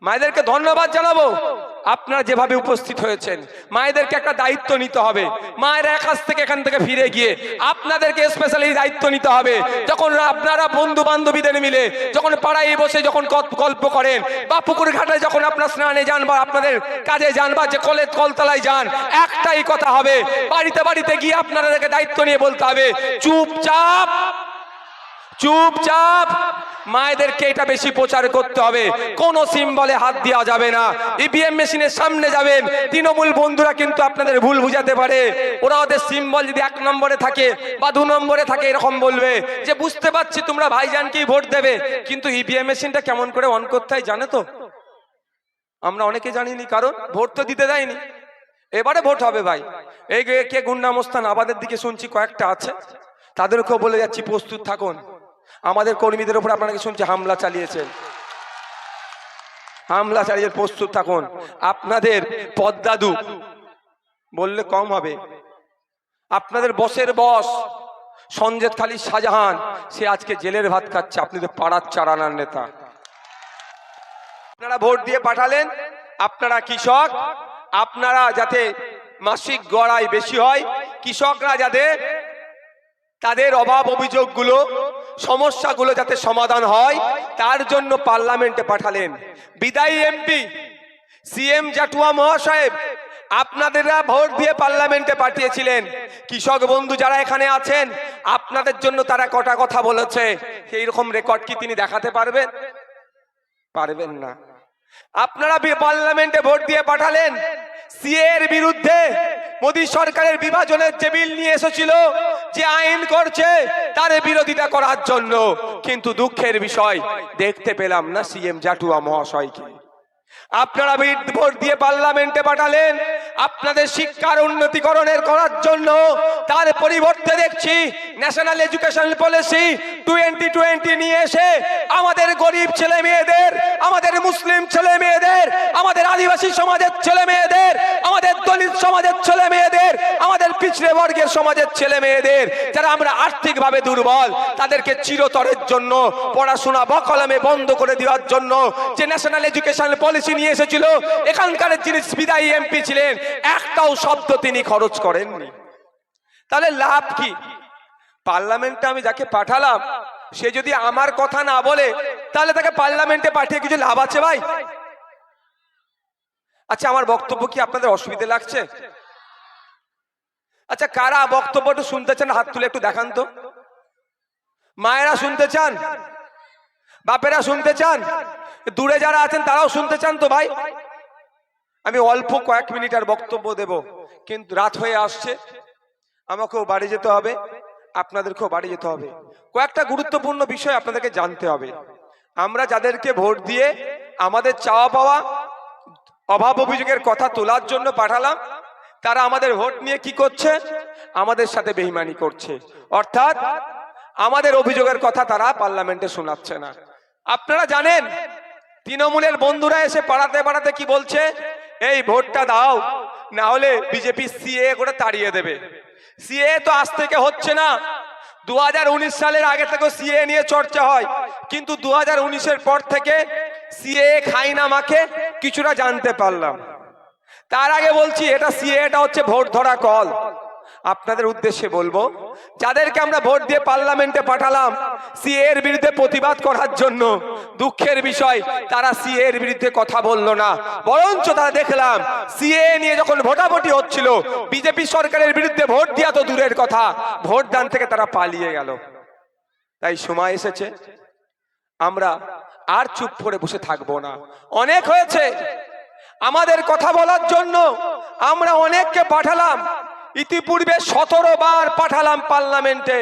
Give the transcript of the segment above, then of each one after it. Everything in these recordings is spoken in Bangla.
মায়েদেরকে ধন্যবাদ জানাবো, আপনারা যেভাবে উপস্থিত হয়েছেন। মায়েদেরকে একটা দায়িত্ব নিতে হবে। মায়ের কাছ থেকে এখান থেকে ফিরে গিয়ে আপনাদেরকে স্পেশালি দায়িত্ব নিতে হবে। যখন আপনারা বন্ধু বান্ধবীদের মিলে যখন পাড়ায় বসে যখন গল্প করেন, বা পুকুর ঘাটে যখন আপনার স্নানে যান, বা আপনাদের কাজে যান, বা যে কলতলায় যান, একটাই কথা হবে, বাড়িতে বাড়িতে গিয়ে আপনাদেরকে দায়িত্ব নিয়ে বলতে হবে, চুপচাপ চুপচাপ। মায়েদেরকে এটা বেশি প্রচার করতে হবে। কোন সিম্বলে হাত দেওয়া যাবে না। ইভিএম মেশিনের সামনে যাবেন, তৃণমূল বন্ধুরা কিন্তু আপনাদের ভুল বুঝাতে পারে। ওরা ওদের সিম্বল যদি 1 নম্বরে থাকে বা 2 নম্বরে থাকে, এরকম বলবে যে বুঝতে পারছি তোমরা ভাইজানকেই ভোট দেবে, কিন্তু ইভিএম মেশিনটা কেমন করে অন করতে হয় জানো তো? আমরা অনেকে জানিনি, কারণ ভোট তো দিতে দেয়নি। এবারে ভোট হবে ভাই। এই কে গুন্ডামস্তান আবাদের দিকে শুনছি কয়েকটা আছে, তাদেরকেও বলে যাচ্ছি প্রস্তুত থাকুন। আমাদের কর্মীদের উপর আপনারা শুনছি হামলা চালিয়েছেন, হামলা চালিয়ে প্রস্তুত থাকুন। আপনাদের পদ্মাদু বললে কম হবে, আপনাদের বসের বস সঞ্জেত খালি শাহজাহান, সে আজকে জেলের ভাত খাচ্ছে। আপনাদের পাড়ার চারানার নেতা। আপনারা ভোট দিয়ে পাঠালেন, আপনারা কৃষক, আপনারা যাতে মাসিক গড়াই বেশি হয়, কৃষকরা যাতে তাদের অভাব অভিযোগগুলো সমস্যাগুলো যাতে সমাধান হয়, তার জন্য পার্লামেন্টে পাঠালেন। বিদায়ী এমপি সিএম জাটুয়া মহাশয়, আপনাদেরা ভোট দিয়ে পার্লামেন্টে পাঠিয়েছিলেন। কৃষক বন্ধু যারা এখানে আছেন, আপনাদের জন্য তারা কটা কথা বলেছে, সেই রকম রেকর্ড কি তিনি দেখাতে পারবেন? পারবেন না। আপনারা পার্লামেন্টে ভোট দিয়ে পাঠালেন সিএ এর বিরুদ্ধে। মোদী সরকারের বিভাজনের যে বিল নিয়ে এসেছিল, যে আইন করছে, তার বিরোধিতা করার জন্য, কিন্তু দুঃখের বিষয় দেখতে পেলাম না সিএম জাটুয়া মহাশয়কে। আপনারা ভোট দিয়ে পার্লামেন্টে পাঠালেন আপনাদের শিক্ষার উন্নতিকরণের করার জন্য, তার পরিবর্তে দেখছি ন্যাশনাল এডুকেশন পলিসি 2020 নিয়ে এসে আমাদের গরিব ছেলে মেয়েদের, আমাদের মুসলিম ছেলে মেয়েদের, আমাদের আদিবাসী সমাজের ছেলে মেয়েদের, আমাদের দলিত সমাজের ছেলে মেয়েদের, আমাদের পিছড়ে বর্গের সমাজের ছেলে মেয়েদের, যারা আমরা আর্থিকভাবে দুর্বল, তাদেরকে চিরতরের জন্য পড়াশোনা বকলমে বন্ধ করে দেওয়ার জন্য যে ন্যাশনাল এডুকেশন পলিসি নিয়ে এসেছিল, এখানকার যিনি বিদায়ী এমপি ছিলেন, একটাও শব্দ তিনি খরচ করেননি। তাহলে লাভ কি? পার্লামেন্টে আমি যাকে পাঠালাম, সে যদি আমার কথা না বলে, তাহলে তাকে পার্লামেন্টে পাঠিয়ে কিছু লাভ আছে ভাই? আচ্ছা, আমার বক্তব্য কি আপনাদের অসুবিধা লাগছে? আচ্ছা, কারা বক্তব্যটা শুনতে চান হাত তুলে একটু দেখান তো। মায়েরা শুনতে চান? বাপেরা শুনতে চান? দূরে যারা আছেন তারাও শুনতে চান তো ভাই? আমি অল্প কয়েক মিনিট আর বক্তব্য দেব, কিন্তু রাত হয়ে আসছে, আমাকেও বাড়ি যেতে হবে, আপনাদেরকেও বাড়ি যেতে হবে। কয়েকটা গুরুত্বপূর্ণ বিষয় আপনাদেরকে জানতে হবে। আমরা যাদেরকে ভোট দিয়ে আমাদের চাওয়া পাওয়া অভাব অভিযোগের কথা তোলার জন্য পাঠালাম, তারা আমাদের ভোট নিয়ে কি করছে? আমাদের সাথে বেঈমানি করছে, অর্থাৎ আমাদের অভিযোগের কথা তারা পার্লামেন্টে শোনাচ্ছে না। আপনারা জানেন তৃণমূলের বন্ধুরা এসে পাড়াতে পাড়াতে কি বলছে? এই ভোটটা দাও, না হলে বিজেপি সিএ করে তাড়িয়ে দেবে। সিএ তো আজ থেকে হচ্ছে না, 2019 সালের আগে থেকে সিএ নিয়ে চর্চা হয়, কিন্তু 2019-এর পর থেকে সিএ খাই না মাকে কিছুটা জানতে পারলাম। তার আগে বলছি, এটা সিএটা হচ্ছে ভোট ধরা কল। আপনাদের উদ্দেশ্যে বলবো, যাদেরকে আমরা ভোট দিয়ে পার্লামেন্টে পাঠালাম সিএ এর বিরুদ্ধে প্রতিবাদ করার জন্য, দুঃখের বিষয় তারা সিএ এর বিরুদ্ধে কথা বললো না, বরঞ্চ তারা দেখলাম সিএ নিয়ে যখন ভোটাভুটি হচ্ছিল, বিজেপি সরকারের বিরুদ্ধে ভোট দেওয়া তো দূরের কথা, ভোট দান থেকে তারা পালিয়ে গেল। তাই সময় এসেছে আমরা আর চুপ করে বসে থাকবো না। অনেক হয়েছে, আমাদের কথা বলার জন্য আমরা অনেককে পাঠালাম, ইতিপূর্বে 17 বার পাঠালাম পার্লামেন্টে,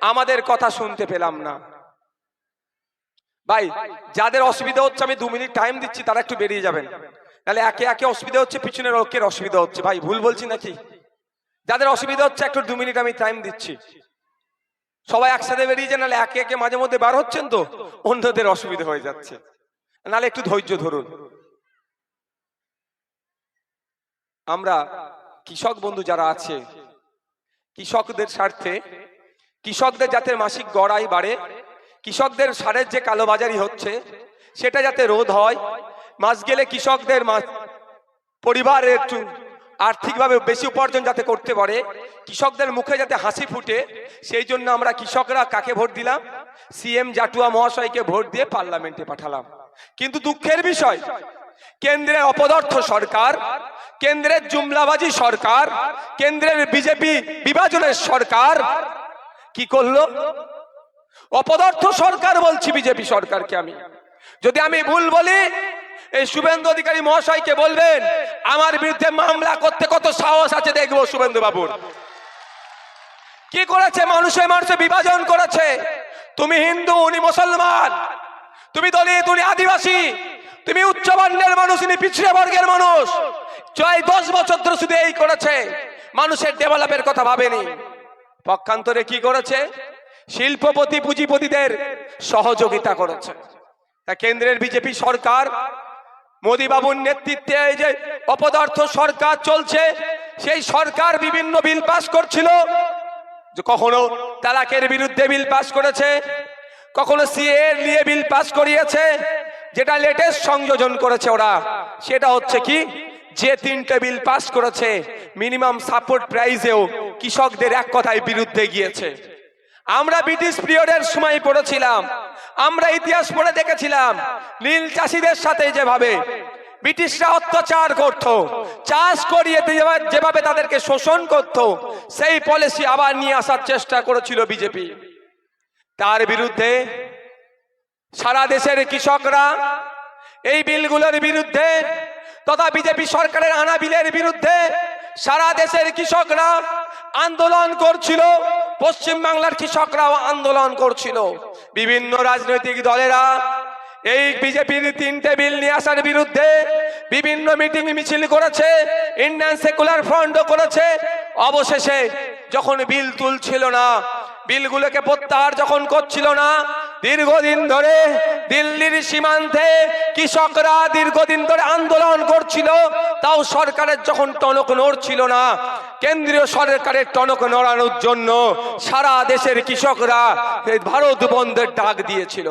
আমাদের কথা শুনতে পেলাম না। ভাই, যাদের অসুবিধা হচ্ছে আমি 2 মিনিট টাইম দিচ্ছি, তারা একটু বেরিয়ে যাবেন, তাহলে একে একে অসুবিধা হচ্ছে, পিছনের লোকের অসুবিধা হচ্ছে। ভাই, ভুল বলছি নাকি? যাদের অসুবিধা হচ্ছে একটু 2 মিনিট আমি টাইম দিচ্ছি, সবাই একসাথে বেরিয়ে যান, নাহলে একে একে মাঝে মধ্যে বার হচ্ছেন তো অন্যদের অসুবিধা হয়ে যাচ্ছে, নাহলে একটু ধৈর্য ধরুন। আমরা কৃষক বন্ধু যারা আছে, কৃষকদের স্বার্থে, কৃষকদের যাতে মাসিক গড়াই বাড়ে, কৃষকদের সারের যে কালোবাজারি হচ্ছে সেটা যাতে রোধ হয়, মাস গেলে কৃষকদের পরিবারের একটু আর্থিকভাবে বেশি উপার্জন যাতে করতে পারে, কৃষকদের মুখে যাতে হাসি ফুটে, সেই জন্য আমরা কৃষকরা কাকে ভোট দিলাম? সিএম জাটুয়া মহাশয়কে ভোট দিয়ে পার্লামেন্টে পাঠালাম। কিন্তু দুঃখের বিষয়, কেন্দ্রের অপদার্থ সরকার, কেন্দ্রের জুমলাবাজি সরকার, কেন্দ্রের বিজেপি বিভাজনের সরকার কি করলো? অপদার্থ সরকার বলছি বিজেপি সরকারকে। যদি আমি ভুল বলি, এই শুভেন্দু অধিকারী মহাশয়কে বলবেন আমার বিরুদ্ধে মামলা করতে কত সাহস আছে দেখবো শুভেন্দু বাবুর। কি করেছে? মানুষে মানুষে বিভাজন করেছে। তুমি হিন্দু, উনি মুসলমান, তুমি দলিত, উনি আদিবাসী, তুমি উচ্চ বর্ণের মানুষ, উনি পিছিয়ে বর্গের মানুষ। 10 বছর ধরে শুধু এই করেছে, মানুষের ডেভেলপের কথা ভাবেনি। পক্ষান্তরে কি করেছে? শিল্পপতি পুঁজিপতিদের সহযোগিতা করেছে। তা কেন্দ্রের বিজেপি সরকার, মোদী বাবুর নেতৃত্বে এই যে অপদার্থ সরকার চলছে, সেই সরকার বিভিন্ন বিল পাস করছিল। যে কখনো তালাকের বিরুদ্ধে বিল পাস করেছে, কখনো সিএ নিয়ে বিল পাস করিয়েছে। যেটা লেটেস্ট সংযোজন করেছে ওরা, সেটা হচ্ছে কি, যে 3টে বিল পাস করেছে মিনিমাম সাপোর্ট প্রাইসেও কৃষকদের এক কথায় বিরুদ্ধে গিয়েছে। আমরা ব্রিটিশ পিরিয়ডের সময় পড়েছিলাম, আমরা ইতিহাস পড়ে দেখেছিলাম নীল চাষীদের সাথে যেভাবে ব্রিটিশরা অত্যাচার করত, চাষ করিয়ে যেভাবে তাদেরকে শোষণ করত, সেই পলিসি আবার নিয়ে আসার চেষ্টা করেছিল বিজেপি। তার বিরুদ্ধে সারা দেশের কৃষকরা এই বিলগুলোর বিরুদ্ধে তথা বিজেপি সরকারের আনা বিলের বিরুদ্ধে সারা দেশের কৃষকরা আন্দোলন করছিল। পশ্চিম বাংলার কৃষকরাও আন্দোলন করছিল। বিভিন্ন রাজনৈতিক দলেরা এই বিজেপির 3টে বিল নিয়ে আসার বিরুদ্ধে বিভিন্ন মিটিং মিছিল করেছে, ইন্ডিয়ান সেকুলার ফ্রন্টও করেছে। অবশেষে যখন বিল তুলছিল না, বিলগুলোকে প্রত্যাহার যখন করছিল না, দীর্ঘদিন ধরে দিল্লির সীমান্তে কৃষকরা দীর্ঘদিন ধরে আন্দোলন করছিল, তাও সরকারের যখন টনক নড়ছিল না, কেন্দ্রীয় সরকারের টনক নড়ানোর জন্য সারা দেশের কৃষকরা ভারত বন্ধের ডাক দিয়েছিল।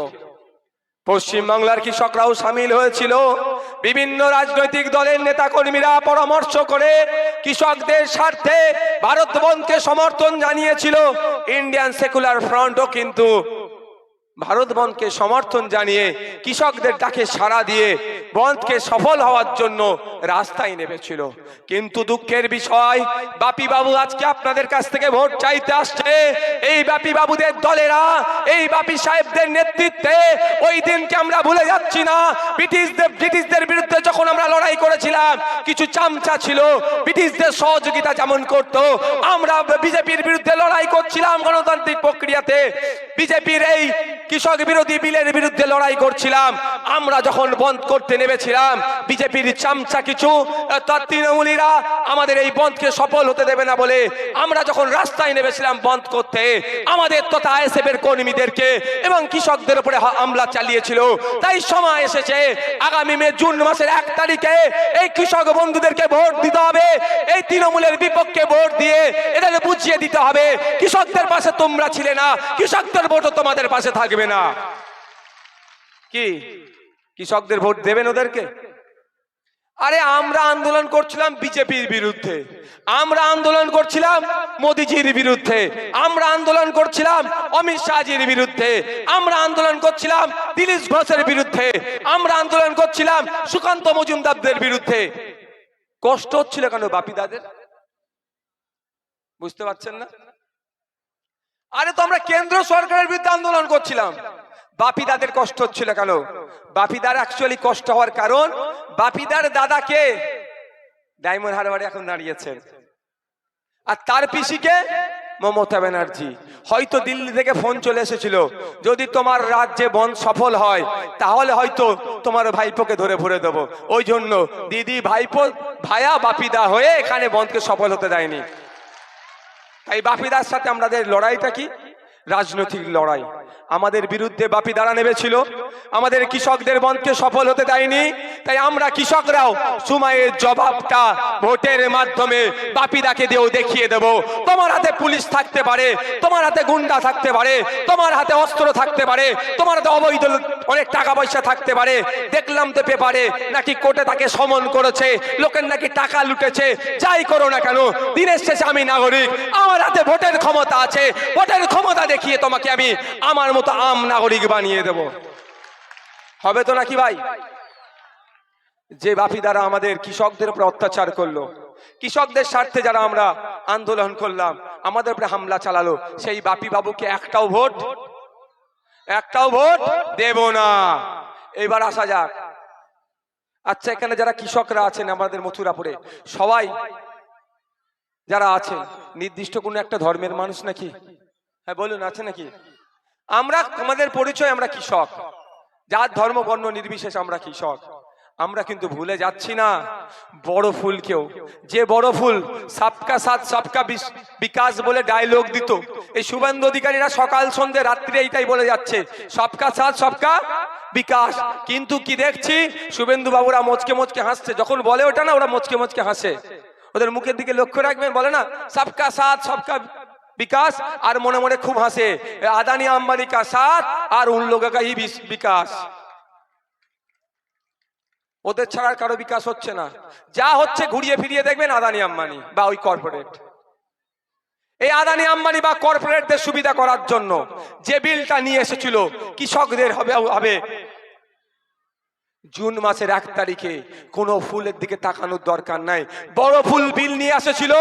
পশ্চিম বাংলার কৃষকরাও সামিল হয়েছিল। বিভিন্ন রাজনৈতিক দলের নেতা কর্মীরা পরামর্শ করে কৃষকদের স্বার্থে ভারত বন্ধকে সমর্থন জানিয়েছিল। ইন্ডিয়ান সেকুলার ফ্রন্টও কিন্তু ভারত বন্ধকে সমর্থন জানিয়ে কৃষকদের ডাকে সাড়া দিয়ে বন্ধকে সফল হওয়ার জন্য রাস্তায় নেমেছিল। কিন্তু দুঃখের বিষয়, বাপি বাবু আজকে আপনাদের কাছ থেকে ভোট চাইতে আসছে। এই বাপি বাবুদের দলেরা, এই বাপি সাহেবদের নেতৃত্বে ওই দিনকে আমরা ভুলে যাচ্ছি না। ব্রিটিশদের বিরুদ্ধে যখন আমরা লড়াই করেছিলাম, কিছু চামচা ছিল ব্রিটিশদের সহযোগিতা যেমন করত, আমরা বিজেপির বিরুদ্ধে লড়াই করছিলাম গণতান্ত্রিক প্রক্রিয়াতে। বিজেপির এই কৃষক বিরোধী বিলের বিরুদ্ধে লড়াই করছিলাম। আমরা যখন বন্ধ করতে নেমেছিলাম, বিজেপির চামচা কিছু তৃণমূলীরা আমাদের এই বন্ধকে সফল হতে দেবে না বলে আমরা যখন রাস্তায় নেমেছিলাম বন্ধ করতে, আমাদের তথা আইএসএফ এর কর্মীদেরকে এবং কৃষকদের উপরে হামলা চালিয়েছিল। তাই সময় এসেছে আগামী জুন মাসের 1 তারিখে এই কৃষক বন্ধুদেরকে ভোট দিতে হবে। এই তৃণমূলের বিপক্ষে ভোট দিয়ে এদের বুঝিয়ে দিতে হবে কৃষকদের পাশে তোমরা ছিলে না, কৃষকদের ভোটও তোমাদের পাশে থাকবে না। কি কৃষকদের ভোট দেবেন ওদেরকে? আরে আমরা আন্দোলন করছিলাম বিজেপির বিরুদ্ধে, আমরা আন্দোলন করছিলাম মোদিজির বিরুদ্ধে, আমরা আন্দোলন করছিলাম অমিত শাহজির বিরুদ্ধে, আমরা আন্দোলন করছিলাম দিলীপ ঘোষের বিরুদ্ধে, আমরা আন্দোলন করছিলাম সুকান্ত মজুমদারদের বিরুদ্ধে। কষ্ট হচ্ছিল কেন বাপিদাদের? বুঝতে পারছেন না? আরে তো আমরা কেন্দ্র সরকারের বিরুদ্ধে আন্দোলন করছিলাম, বাপিদাদের কষ্ট হচ্ছিল কেন? বাপিদার অ্যাকচুয়ালি কষ্ট হওয়ার কারণ, বাপিদার দাদাকে ডায়মন্ড হারবারে এখন দাঁড়িয়েছেন, আর তার পিসিকে মমতা ব্যানার্জি। হয়তো দিল্লি থেকে ফোন চলে এসেছিল, যদি তোমার রাজ্যে বন্ধ সফল হয় তাহলে হয়তো তোমার ভাইপোকে ধরে ভরে দেবো। ওই জন্য দিদি ভাইপো ভায়া বাপিদা হয়ে এখানে বন্ধকে সফল হতে দেয়নি। তাই বাপিদার সাথে আমাদের লড়াইটা কি? রাজনৈতিক লড়াই। আমাদের বিরুদ্ধে বাপিদারা নেমেছিল, আমাদের কৃষকদের বন্ধকে সফল হতে দেয়নি। তাই আমরা কৃষকরাও সময়ের জবাবটা ভোটের মাধ্যমে বাপিদাকে দিয়েও দেখিয়ে দেব। তোমার হাতে পুলিশ থাকতে পারে, তোমার হাতে গুন্ডা থাকতে পারে, তোমার হাতে অস্ত্র থাকতে পারে, তোমার হাতে অবৈধ অনেক টাকা পয়সা থাকতে পারে, দেখলাম তো পেপারে নাকি কোর্টে তাকে সমন করেছে, লোকের নাকি টাকা লুটেছে। যাই করো না কেন, দিনের শেষে আমি নাগরিক, আমার হাতে ভোটের ক্ষমতা আছে, ভোটের ক্ষমতা দেখিয়ে তোমাকে আমি আমার মতো আম নাগরিক বানিয়ে দেব। হবে তো নাকি ভাই? যে বাপি দ্বারা আমাদের কৃষকদের উপর অত্যাচার করলো, কৃষকদের স্বার্থে যারা আমরা আন্দোলন করলাম, আমাদের উপরে হামলা চালালো, সেই বাপি বাবুকে একটাও ভোট দেব না। এবার আসা যাক, আচ্ছা এখানে যারা কৃষকরা আছেন আমাদের মথুরাপুরে, সবাই যারা আছেন নির্দিষ্ট কোনো একটা ধর্মের মানুষ নাকি? হ্যাঁ বলুন, আছে নাকি? আমরা আমাদের পরিচয়, আমরা কৃষক, যার ধর্ম বর্ণ নির্বিশেষে আমরা কৃষক। আমরা কিন্তু ভুলে যাচ্ছি না বড় ফুলকেও। যে বড় ফুল সবকা সাথ সবকা বিকাশ বলে ডায়লগ দিত, এই শুভেন্দু অধিকারীরা সকাল সন্ধ্যে রাত্রি এইটাই বলে যাচ্ছে, সবকা সাথ সবকা বিকাশ। কিন্তু কি দেখছি, শুভেন্দু বাবুরা মোচকে মোচকে হাসছে, যখন বলে ওটা না ওরা মোচকে মোচকে হাসে। ওদের মুখের দিকে লক্ষ্য রাখবেন, বলে না সবকা সাথ সবকা বিকাশ, আর মনে মনে খুব হাসে আদানি আম্বানি কা সাথ আর উন লোগোं का ही বিকাশ। ওদের ছাড়া কারো বিকাশ হচ্ছে না, যা হচ্ছে ঘুরিয়ে ফিরিয়ে দেখবেন আদানি আম্বানি বা ওই কর্পোরেট। এই আদানি আম্বানি বা কর্পোরেটদের সুবিধা করার জন্য যে বিলটা নিয়ে এসেছিল কৃষকদের হবে জুন মাসের 1 তারিখে, কোনো ফুলের দিকে তাকানোর দরকার নাই, বড় ফুল বিল নিয়ে এসেছিল।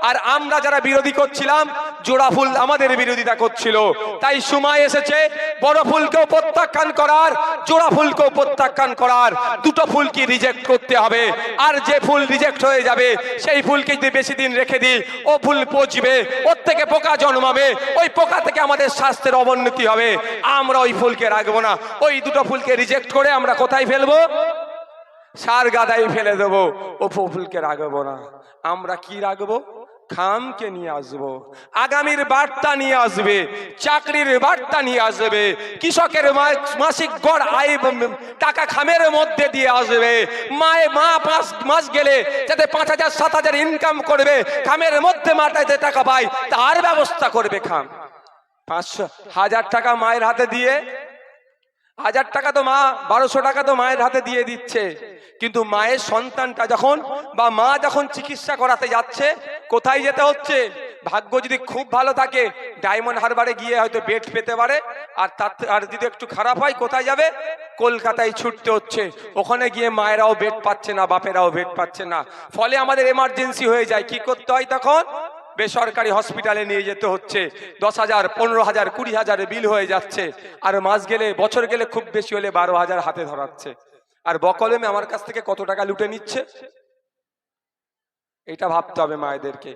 আর আমরা যারা বিরোধী করছিলাম, জোড়া ফুল আমাদের বিরোধিতা করছিল। তাই সময় এসেছে বড় ফুলকেও প্রত্যাখ্যান করার, জোড়া ফুলকেও প্রত্যাখ্যান করার। দুটো ফুলকে রিজেক্ট করতে হবে। আর যে ফুল রিজেক্ট হয়ে যাবে সেই ফুলকে যদি বেশি দিন রেখে দিই, ও ফুল পচবে, ওর থেকে পোকা জন্মাবে, ওই পোকা থেকে আমাদের স্বাস্থ্যের অবনতি হবে। আমরা ওই ফুলকে রাখবো না। ওই দুটো ফুলকে রিজেক্ট করে আমরা কোথায় ফেলবো? সার গাদাই ফেলে দেবো। ও ফুলকে রাখবো না। আমরা কি রাখবো? খামকে নিয়ে আসবো, আগামীর বার্তা নিয়ে আসবে, চাকরির বার্তা নিয়ে আসবে, কৃষকের মাসিক গড় আয় টাকা খামের মধ্যে দিয়ে আসবে। মা 5 মাস গেলে যাতে 5,000 7,000 ইনকাম করবে, খামের মধ্যে মাটাতে টাকা পায়, তার ব্যবস্থা করবে খাম। 500 টাকা মায়ের হাতে দিয়ে, 1000 টাকা তো মা, 1200 টাকা তো মায়ের হাতে দিয়ে দিচ্ছে। কিন্তু মায়ের সন্তানটা যখন বা মা যখন চিকিৎসা করাতে যাচ্ছে, কোথায় যেতে হচ্ছে? ভাগ্য যদি খুব ভালো থাকে ডায়মন্ড হারবারে গিয়ে হয়তো বেড পেতে পারে, আর যদি একটু খারাপ হয় কোথায় যাবে? কলকাতায় ছুটতে হচ্ছে। ওখানে গিয়ে মায়েরাও বেড পাচ্ছে না, বাপেরাও বেড পাচ্ছে না। ফলে আমাদের এমার্জেন্সি হয়ে যায়, কি করতে হয় তখন? বেসরকারি হসপিটালে নিয়ে যেতে হচ্ছে। 10,000 15,000 20,000 বিল হয়ে যাচ্ছে। আর মাস গেলে, বছর গেলে খুব বেশি হলে 12,000 হাতে ধরাচ্ছে। আর বকলমে আমার কাছ থেকে কত টাকা লুটে নিচ্ছে, এটা ভাবতে হবে মায়েদেরকে।